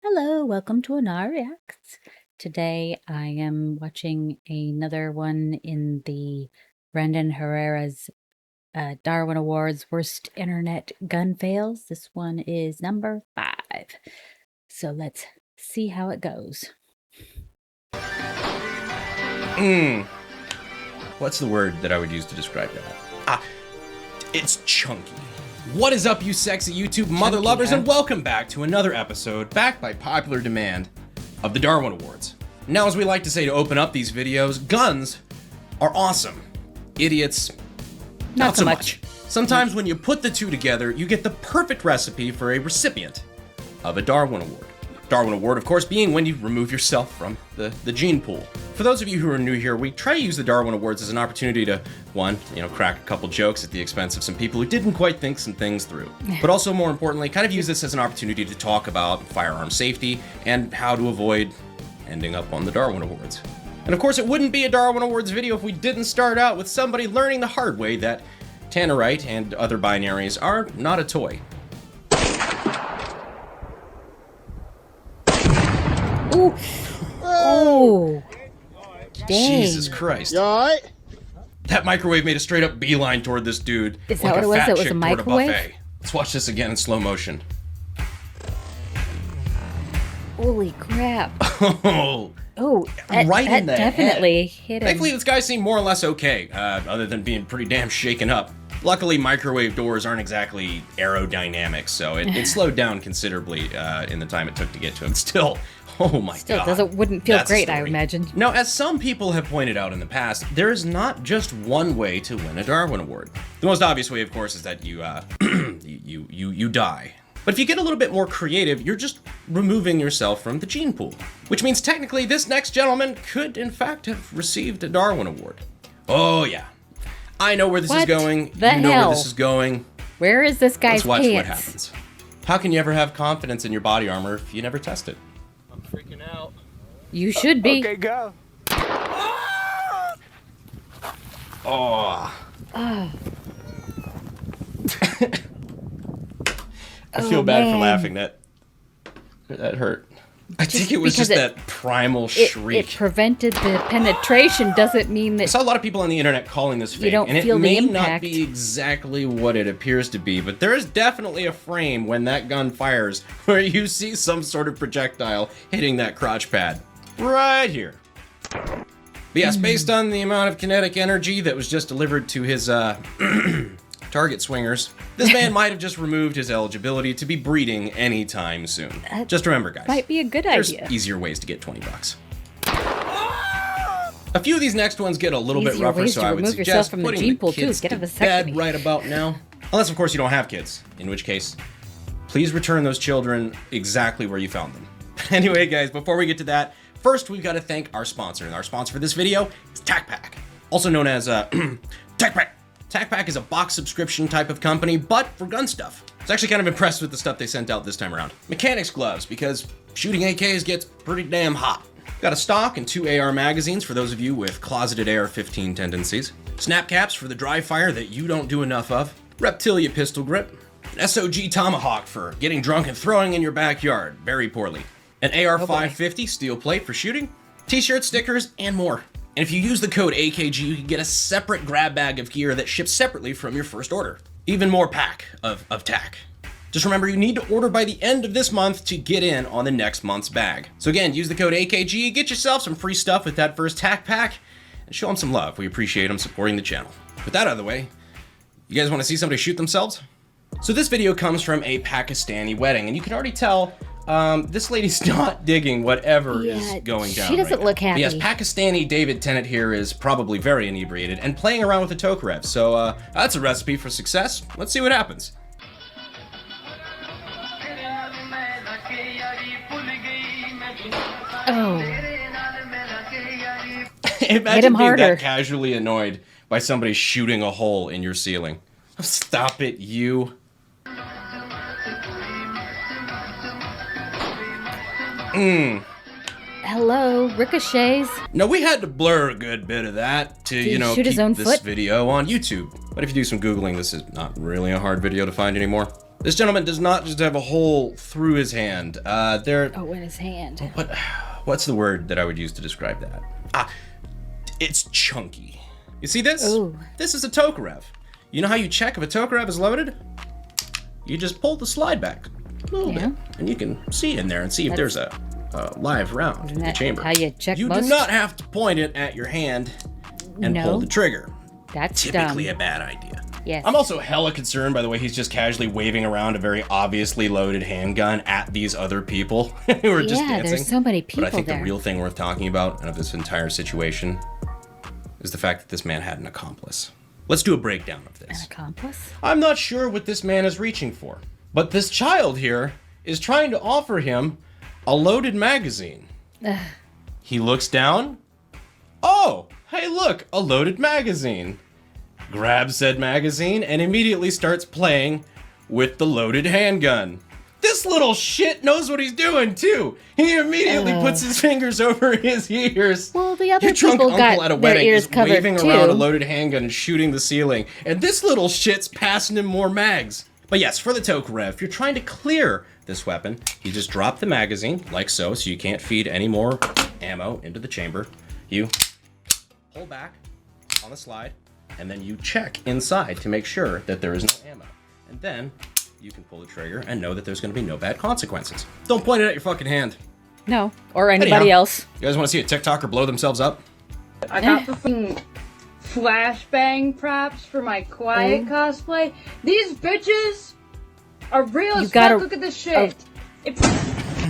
Hello, welcome to Ennara Reacts. Today I am watching another one in the Brandon Herrera's Darwin Awards Worst Internet Gun Fails. This one is number 5. So let's see how it goes. What's the word that I would use to describe that? It's chunky. What is up, you sexy YouTube mother lovers, and welcome back to another episode, back by popular demand, of the Darwin Awards. Now, as we like to say to open up these videos, guns are awesome. Idiots, not so much. Sometimes when you put the two together, you get the perfect recipe for a recipient of a Darwin Award. Darwin Award, of course, being when you remove yourself from the gene pool. For those of you who are new here, we try to use the Darwin Awards as an opportunity to, one, crack a couple jokes at the expense of some people who didn't quite think some things through. But also, more importantly, kind of use this as an opportunity to talk about firearm safety and how to avoid ending up on the Darwin Awards. And of course, it wouldn't be a Darwin Awards video if we didn't start out with somebody learning the hard way that tannerite and other binaries are not a toy. Ooh. Oh. Dang. Jesus Christ. You alright? That microwave made a straight up beeline toward this dude. Is that what it was? It was a microwave? Let's watch this again in slow motion. Holy crap. Oh, Right in the definitely head. hit him. Thankfully, this guy seemed more or less okay, other than being pretty damn shaken up. Luckily, microwave doors aren't exactly aerodynamic, so it slowed down considerably in the time it took to get to him. Still, oh my god. Wouldn't feel That's great, I imagine. Now, as some people have pointed out in the past, there is not just one way to win a Darwin Award. The most obvious way, of course, is that you you die. But if you get a little bit more creative, you're just removing yourself from the gene pool. Which means technically this next gentleman could, in fact, have received a Darwin Award. Oh yeah. I know where this is going. You know where this is going. Where is this guy's Let's watch pants? what happens. How can you ever have confidence in your body armor if you never test it? I'm freaking out. You should be. Okay, go. Oh. I feel bad for laughing. That hurt. I think it was just that primal shriek. It prevented the penetration. Doesn't mean that. I saw a lot of people on the internet calling this fake, don't and it feel the may impact. not be exactly what it appears to be, but there is definitely a frame when that gun fires where you see some sort of projectile hitting that crotch pad. Right here. But yes, based on the amount of kinetic energy that was just delivered to his target swingers, this man might have just removed his eligibility to be breeding anytime soon. Just remember, guys. Might be a good There's idea. easier ways to get $20. A few of these next ones get a little bit rougher, so I would suggest putting the kids to bed right about now. Unless, of course, you don't have kids, in which case, please return those children exactly where you found them. Anyway, guys, before we get to that, first we've got to thank our sponsor. And our sponsor for this video is TacPack, also known as TacPack. TacPack is a box subscription type of company, but for gun stuff. I was actually kind of impressed with the stuff they sent out this time around. Mechanics gloves, because shooting AKs gets pretty damn hot. Got a stock and 2 AR magazines for those of you with closeted AR-15 tendencies. Snap caps for the dry fire that you don't do enough of. Reptilia pistol grip. An SOG tomahawk for getting drunk and throwing in your backyard very poorly. An AR-550 steel plate for shooting. T-shirts, stickers, and more. And if you use the code AKG, you can get a separate grab bag of gear that ships separately from your first order. Even more pack of tack. Just remember, you need to order by the end of this month to get in on the next month's bag. So again, use the code AKG, get yourself some free stuff with that first tack pack, and show them some love. We appreciate them supporting the channel. With that out of the way, you guys want to see somebody shoot themselves? So this video comes from a Pakistani wedding, and you can already tell this lady's not digging whatever is going down. She doesn't look happy. But yes, Pakistani David Tennant here is probably very inebriated and playing around with the Tokarev. So that's a recipe for success. Let's see what happens. Oh. Imagine being harder. that casually annoyed by somebody shooting a hole in your ceiling. Stop it, you. Hello, ricochets. No, we had to blur a good bit of that to, shoot his own keep this foot? video on YouTube. But if you do some Googling, this is not really a hard video to find anymore. This gentleman does not just have a hole through his hand. In his hand. What's the word that I would use to describe that? It's chunky. You see this? Ooh. This is a Tokarev. You know how you check if a Tokarev is loaded? You just pull the slide back a little bit, and you can see in there and see if there's a live round in the chamber. How you check You do not have to point it at your hand and pull the trigger. That's typically dumb. A bad idea. Yes. I'm also hella concerned by the way he's just casually waving around a very obviously loaded handgun at these other people who are just dancing. There's so many people But I think there. the real thing worth talking about of this entire situation is the fact that this man had an accomplice. Let's do a breakdown of this. An accomplice? I'm not sure what this man is reaching for, but this child here is trying to offer him a loaded magazine. He looks down. Oh, hey look, a loaded magazine. Grabs said magazine and immediately starts playing with the loaded handgun. This little shit knows what he's doing too. He immediately puts his fingers over his ears. Well, the other Your drunk people uncle got at a their wedding ears is covered waving too. around a loaded handgun and shooting the ceiling, and this little shit's passing him more mags. But yes, for the Tokarev, if you're trying to clear this weapon, you just drop the magazine like so you can't feed any more ammo into the chamber. You pull back on the slide, and then you check inside to make sure that there is no ammo. And then you can pull the trigger and know that there's going to be no bad consequences. Don't point it at your fucking hand. No, or anybody else. You guys want to see a TikToker blow themselves up? I got the flashbang props for my quiet cosplay. These bitches are real as fuck. Look at this shit.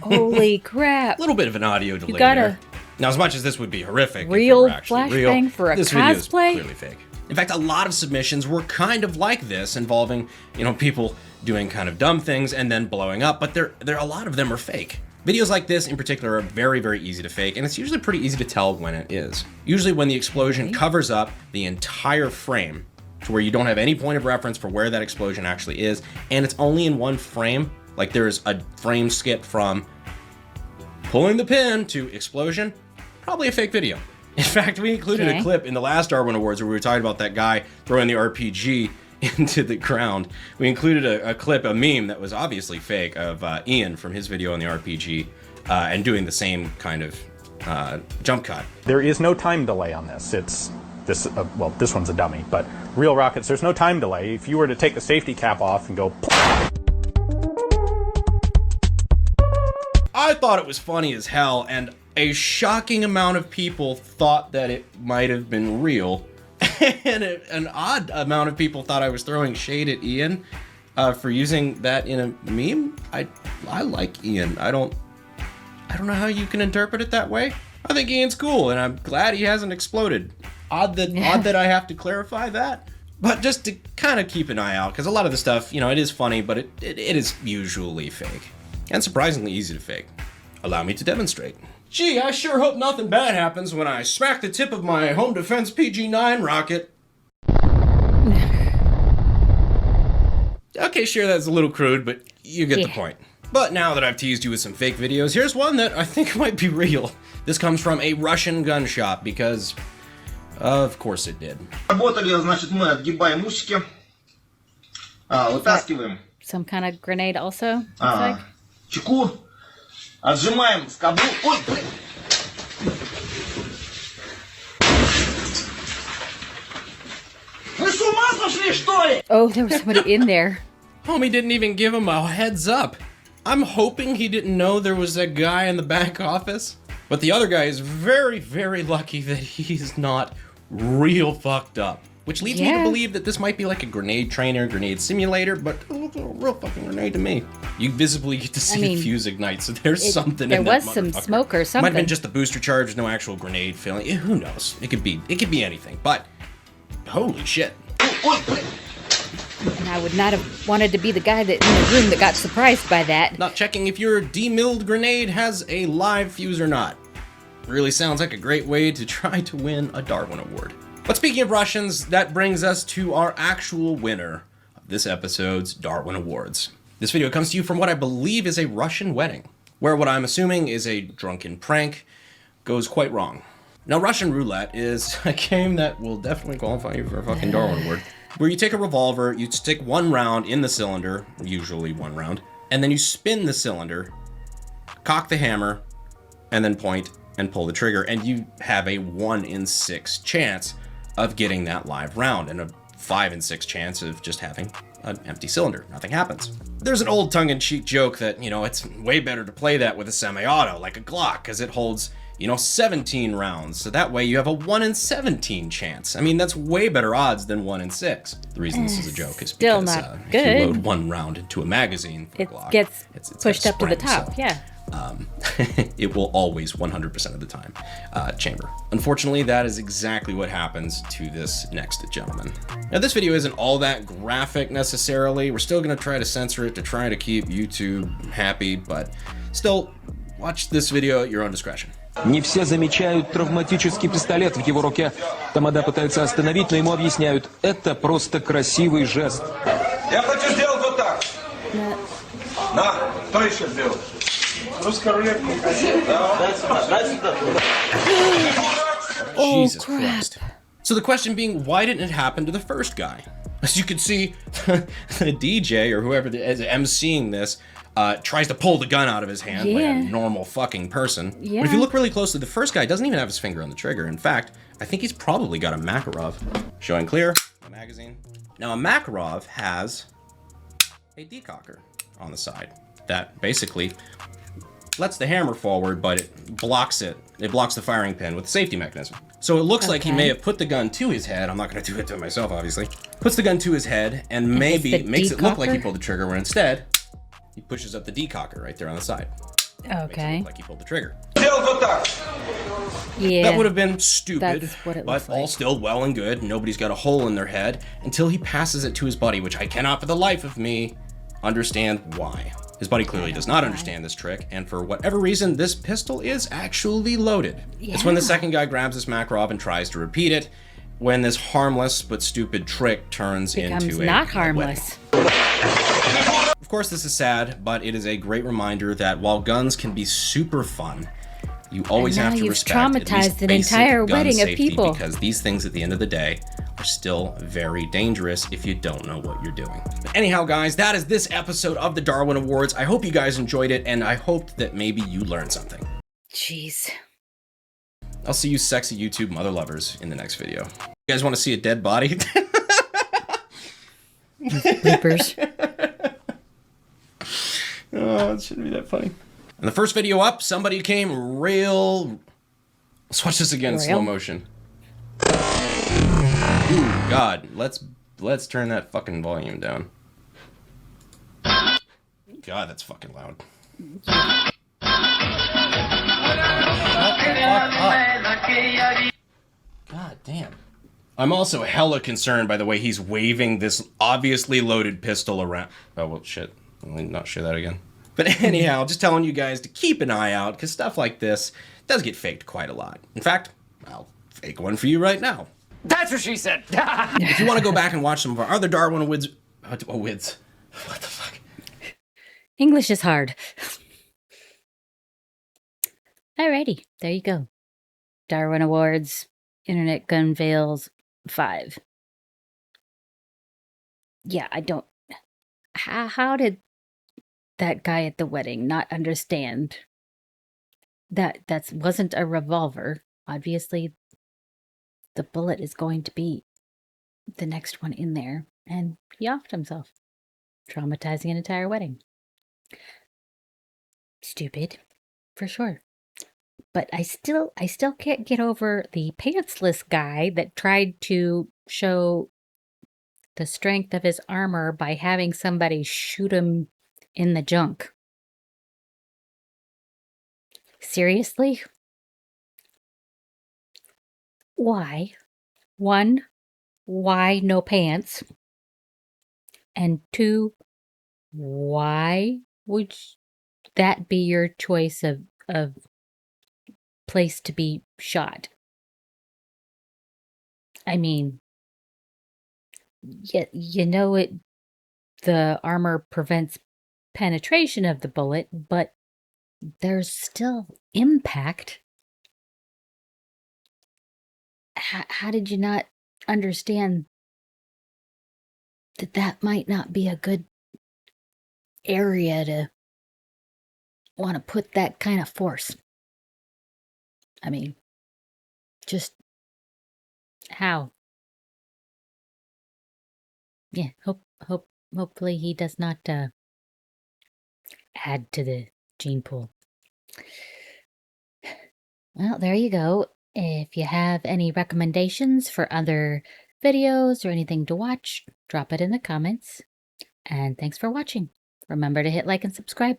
Holy crap. A little bit of an audio delay got there. Now, as much as this would be horrific, real if it were actually flashbang for a this video is cosplay? clearly fake. In fact, a lot of submissions were kind of like this, involving, people doing kind of dumb things and then blowing up, but a lot of them are fake. Videos like this in particular are very, very easy to fake, and it's usually pretty easy to tell when it is. Usually when the explosion covers up the entire frame to where you don't have any point of reference for where that explosion actually is, and it's only in one frame, like there's a frame skip from pulling the pin to explosion, probably a fake video. In fact, we included a clip in the last Darwin Awards where we were talking about that guy throwing the RPG into the ground. We included a clip, a meme that was obviously fake of Ian from his video on the RPG and doing the same kind of jump cut. There is no time delay on this. This one's a dummy, but real rockets, there's no time delay. If you were to take the safety cap off and go... I thought it was funny as hell, and a shocking amount of people thought that it might have been real. And an odd amount of people thought I was throwing shade at Ian for using that in a meme. I like Ian. I don't know how you can interpret it that way. I think Ian's cool, and I'm glad he hasn't exploded. Odd that I have to clarify that. But just to kind of keep an eye out, because a lot of the stuff, it is funny, but it is usually fake. And surprisingly easy to fake. Allow me to demonstrate. Gee, I sure hope nothing bad happens when I smack the tip of my home defense PG-9 rocket. Okay, sure, that's a little crude, but you get the point. But now that I've teased you with some fake videos, here's one that I think might be real. This comes from a Russian gun shop, because of course it did. Работали, значит, мы отгибаем усики, вытаскиваем. Some kind of grenade also, looks like. Чеку, отжимаем скобу. Ой, блин! Вы с ума сошли, что ли? Oh, there was somebody in there. Homie didn't even give him a heads up. I'm hoping he didn't know there was a guy in the back office. But the other guy is very, very lucky that he's not real fucked up. Which leads me to believe that this might be like a grenade trainer, grenade simulator, but it looks like a real fucking grenade to me. You visibly get to see the fuse ignite, so there's something in that There was some smoke or something. Might have been just the booster charge, no actual grenade filling. Who knows? It could be anything, but holy shit. And I would not have wanted to be the guy that in the room that got surprised by that. Not checking if your demilled grenade has a live fuse or not. Really sounds like a great way to try to win a Darwin Award. But speaking of Russians, that brings us to our actual winner of this episode's Darwin Awards. This video comes to you from what I believe is a Russian wedding, where what I'm assuming is a drunken prank goes quite wrong. Now, Russian roulette is a game that will definitely qualify you for a fucking Darwin Award. where you take a revolver, you stick 1 round in the cylinder, usually 1 round, and then you spin the cylinder, cock the hammer, and then point and pull the trigger, and you have a 1 in 6 chance of getting that live round, and a 5 in 6 chance of just having an empty cylinder. Nothing happens. There's an old tongue-in-cheek joke that, it's way better to play that with a semi-auto, like a Glock, because it holds, 17 rounds. So that way you have a 1 in 17 chance. I mean, that's way better odds than 1 in 6. The reason this is a joke is still because not good. if you load 1 round into a magazine for it Glock, gets it's pushed up to the top, so, yeah. it will always 100% of the time chamber. Unfortunately, that is exactly what happens to this next gentleman. Now, this video isn't all that graphic necessarily. We're still going to try to censor it to try to keep YouTube happy, but still, watch this video at your own discretion. Не все замечают травматический пистолет в его руке. Тамада пытается остановить, но ему объясняют, это просто красивый жест. Я хочу сделать вот так. Да, кто еще сделал? Русская рулетка. Jesus Christ. So the question being, why didn't it happen to the first guy? As you can see, the DJ or whoever is emceeing this tries to pull the gun out of his hand like a normal fucking person. Yeah. But if you look really closely, the first guy doesn't even have his finger on the trigger. In fact, I think he's probably got a Makarov. Showing clear, a magazine. Now a Makarov has a decocker on the side that basically lets the hammer forward, but it blocks it. It blocks the firing pin with a safety mechanism. So it looks like he may have put the gun to his head. I'm not going to do it to myself, obviously. Puts the gun to his head and maybe makes it look like he pulled the trigger, when instead he pushes up the decocker right there on the side. Okay. Makes it look like he pulled the trigger. Yeah. That would have been stupid, That's what it but looks like. all still well and good. Nobody's got a hole in their head until he passes it to his buddy, which I cannot for the life of me understand why. His buddy clearly does not understand this trick, and for whatever reason, this pistol is actually loaded. Yeah. It's when the second guy grabs his Makarov and tries to repeat it, when this harmless but stupid trick turns into a not harmless. Of course, this is sad, but it is a great reminder that while guns can be super fun, you always have to respect traumatized an entire wedding of people, because these things at the end of the day are still very dangerous if you don't know what you're doing. But anyhow, guys, that is this episode of the Darwin Awards. I hope you guys enjoyed it, and I hoped that maybe you learned something. Jeez. I'll see you sexy YouTube mother lovers in the next video. You guys want to see a dead body? Bloopers. Oh, it shouldn't be that funny. In the first video up, somebody came real... Let's watch this again in slow motion. Ooh, God. Let's turn that fucking volume down. God, that's fucking loud. God damn. I'm also hella concerned by the way he's waving this obviously loaded pistol around. Oh, well, shit. Let me not share that again. But anyhow, just telling you guys to keep an eye out, because stuff like this does get faked quite a lot. In fact, I'll fake one for you right now. That's what she said. If you want to go back and watch some of our other Darwin Awards... What the fuck? English is hard. Alrighty, there you go. Darwin Awards, Internet Gun Fails 5. Yeah, I don't... How did that guy at the wedding not understand that wasn't a revolver? Obviously, the bullet is going to be the next one in there, and he offed himself, traumatizing an entire wedding. Stupid, for sure. But I still can't get over the pantsless guy that tried to show the strength of his armor by having somebody shoot him in the junk. Seriously? Why? 1, why no pants? And 2, why would that be your choice of place to be shot? I mean, you know it. The armor prevents penetration of the bullet, but there's still impact. How did you not understand that might not be a good area to want to put that kind of force. I mean, just how? Yeah, hopefully he does not add to the gene pool. Well, there you go. If you have any recommendations for other videos or anything to watch, drop it in the comments. And thanks for watching. Remember to hit like and subscribe.